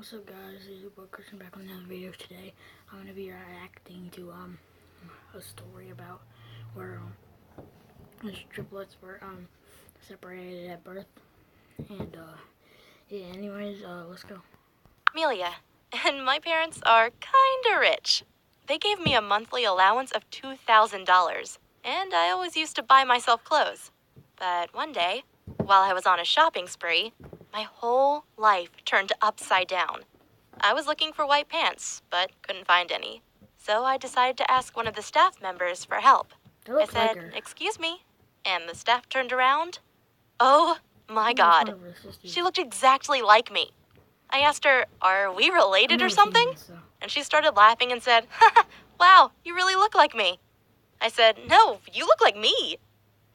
What's up, guys? This is your boy Christian back on another video today. I'm gonna be reacting to a story about where these triplets were separated at birth, and yeah. Anyways, let's go. Amelia, and my parents are kinda rich. They gave me a monthly allowance of $2,000, and I always used to buy myself clothes. But one day, while I was on a shopping spree, my whole life turned upside down. I was looking for white pants, but couldn't find any. So I decided to ask one of the staff members for help. I said, "Excuse me," and the staff turned around. Oh my God, she looked exactly like me. I asked her, "Are we related or something?" And she started laughing and said, "Wow, you really look like me." I said, "No, you look like me."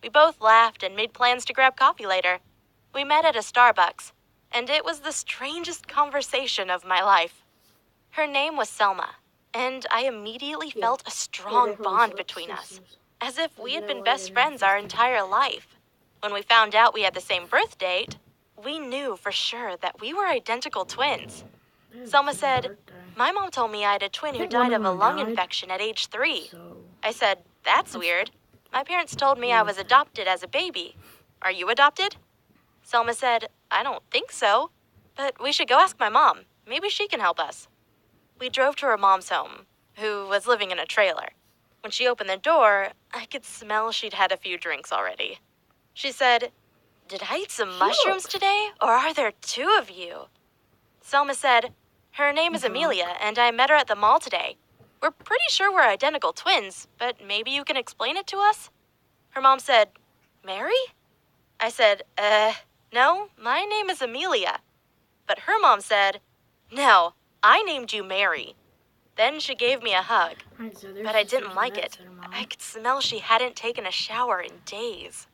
We both laughed and made plans to grab coffee later. We met at a Starbucks, and it was the strangest conversation of my life. Her name was Selma, and I immediately felt a strong bond between us, as if we had been best friends our entire life. When we found out we had the same birth date, we knew for sure that we were identical twins. Selma said, "My mom told me I had a twin who died of a lung infection at age 3. I said, "That's weird. My parents told me I was adopted as a baby. Are you adopted?" Selma said, "I don't think so, but we should go ask my mom. Maybe she can help us." We drove to her mom's home, who was living in a trailer. When she opened the door, I could smell she'd had a few drinks already. She said, "Did I eat some mushrooms today, or are there two of you?" Selma said, "Her name is Amelia, and I met her at the mall today. We're pretty sure we're identical twins, but maybe you can explain it to us?" Her mom said, "Mary?" I said, "No, my name is Amelia." But her mom said, "No, I named you Mary." Then she gave me a hug, but I didn't like it. I could smell she hadn't taken a shower in days.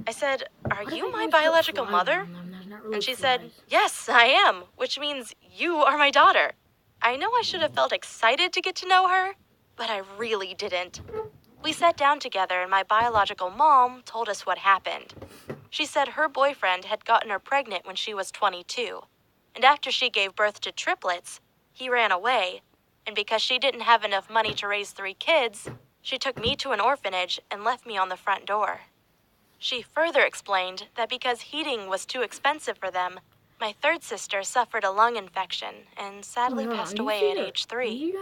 I said, "Are you my biological mother?" And she said, "Yes, I am, which means you are my daughter." I know I should have felt excited to get to know her, but I really didn't. We sat down together and my biological mom told us what happened. She said her boyfriend had gotten her pregnant when she was 22, and after she gave birth to triplets, he ran away, and because she didn't have enough money to raise 3 kids, she took me to an orphanage and left me on the front door. She further explained that because heating was too expensive for them, my third sister suffered a lung infection and sadly passed away at age 3.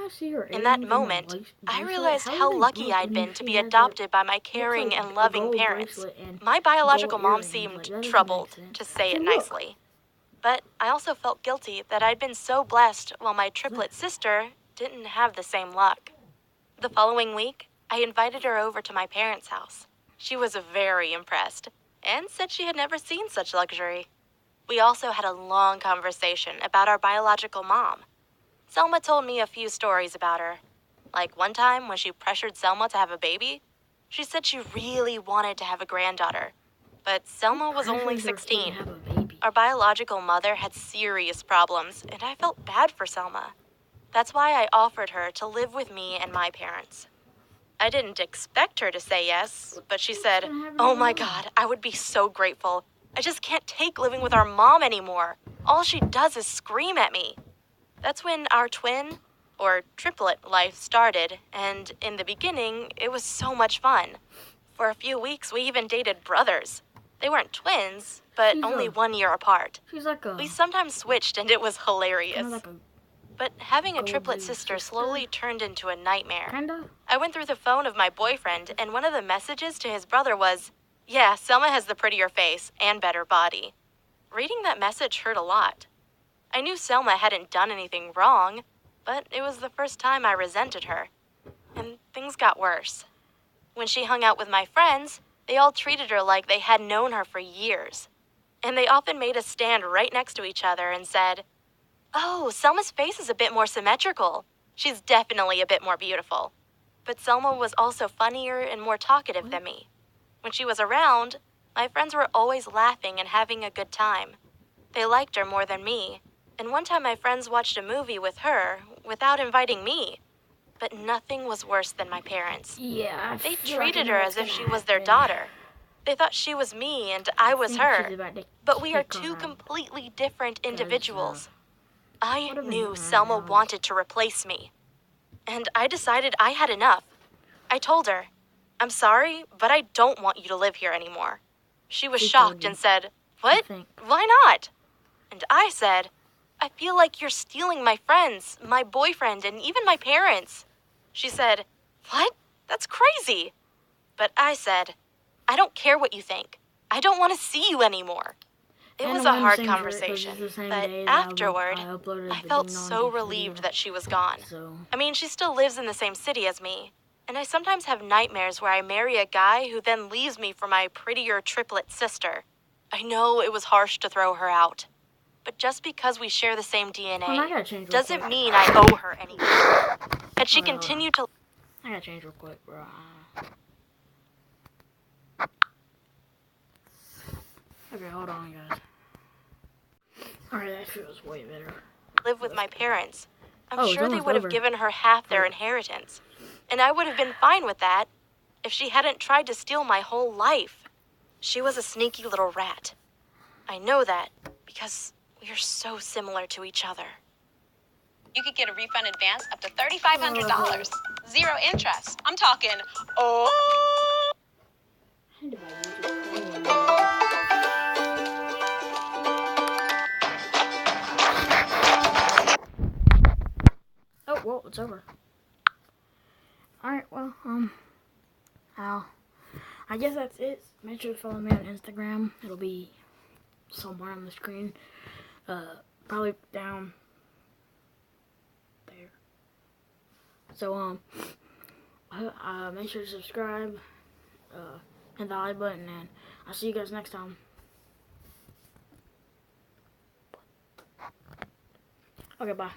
In that moment, I realized how lucky I'd been to be adopted by my caring and loving parents. My biological mom seemed troubled, to say it nicely. But I also felt guilty that I'd been so blessed while my triplet sister didn't have the same luck. The following week, I invited her over to my parents' house. She was very impressed and said she had never seen such luxury. We also had a long conversation about our biological mom. Selma told me a few stories about her. Like one time when she pressured Selma to have a baby, she said she really wanted to have a granddaughter. But Selma was only 16. Our biological mother had serious problems, and I felt bad for Selma. That's why I offered her to live with me and my parents. I didn't expect her to say yes, but she said, "Oh my God, I would be so grateful. I just can't take living with our mom anymore. All she does is scream at me." That's when our twin, or triplet life started, and in the beginning, it was so much fun. For a few weeks, we even dated brothers. They weren't twins, but only 1 year apart. We sometimes switched, and it was hilarious. But having a triplet sister slowly turned into a nightmare. I went through the phone of my boyfriend, and one of the messages to his brother was, "Yeah, Selma has the prettier face and better body." Reading that message hurt a lot. I knew Selma hadn't done anything wrong, but it was the first time I resented her. And things got worse. When she hung out with my friends, they all treated her like they had known her for years. And they often made us stand right next to each other and said, "Oh, Selma's face is a bit more symmetrical. She's definitely a bit more beautiful." But Selma was also funnier and more talkative than me. When she was around, my friends were always laughing and having a good time. They liked her more than me, and one time my friends watched a movie with her without inviting me. But nothing was worse than my parents. They treated her as if she was their daughter. They thought she was me and I was her, but we are two completely different individuals. I What have been knew going on Selma now? wanted to replace me, and I decided I had enough. I told her, "I'm sorry, but I don't want you to live here anymore." She was She told shocked you, and said, I "What? think. Why not?" And I said, "I feel like you're stealing my friends, my boyfriend, and even my parents." She said, "What? That's crazy." But I said, "I don't care what you think. I don't want to see you anymore." It And was I'm a wearing the hard same shirt because it's conversation, the same but day that afterward, I uploaded I the felt Ding Dong so Ditch relieved video. that she was gone. So, I mean, she still lives in the same city as me, and I sometimes have nightmares where I marry a guy who then leaves me for my prettier triplet sister. I know it was harsh to throw her out, but just because we share the same hold on, I DNA gotta change real doesn't quick. mean I owe her anything. Had she Hold on. continued to... I gotta change real quick, bro. Okay, hold on, guys. Alright, that feels way better. live with my parents, I'm Oh, it's sure they almost would have over. given her half their Wait. inheritance, and I would have been fine with that if she hadn't tried to steal my whole life. She was a sneaky little rat. I know that because we are so similar to each other. You could get a refund advance up to $3,500. Zero interest. I'm talking, oh. I need to buy YouTube Premium. Oh, well, it's over. Alright, well, I guess that's it. Make sure to follow me on Instagram. It'll be somewhere on the screen. Probably down there. So, make sure to subscribe, hit the like button, and I'll see you guys next time. Okay, bye.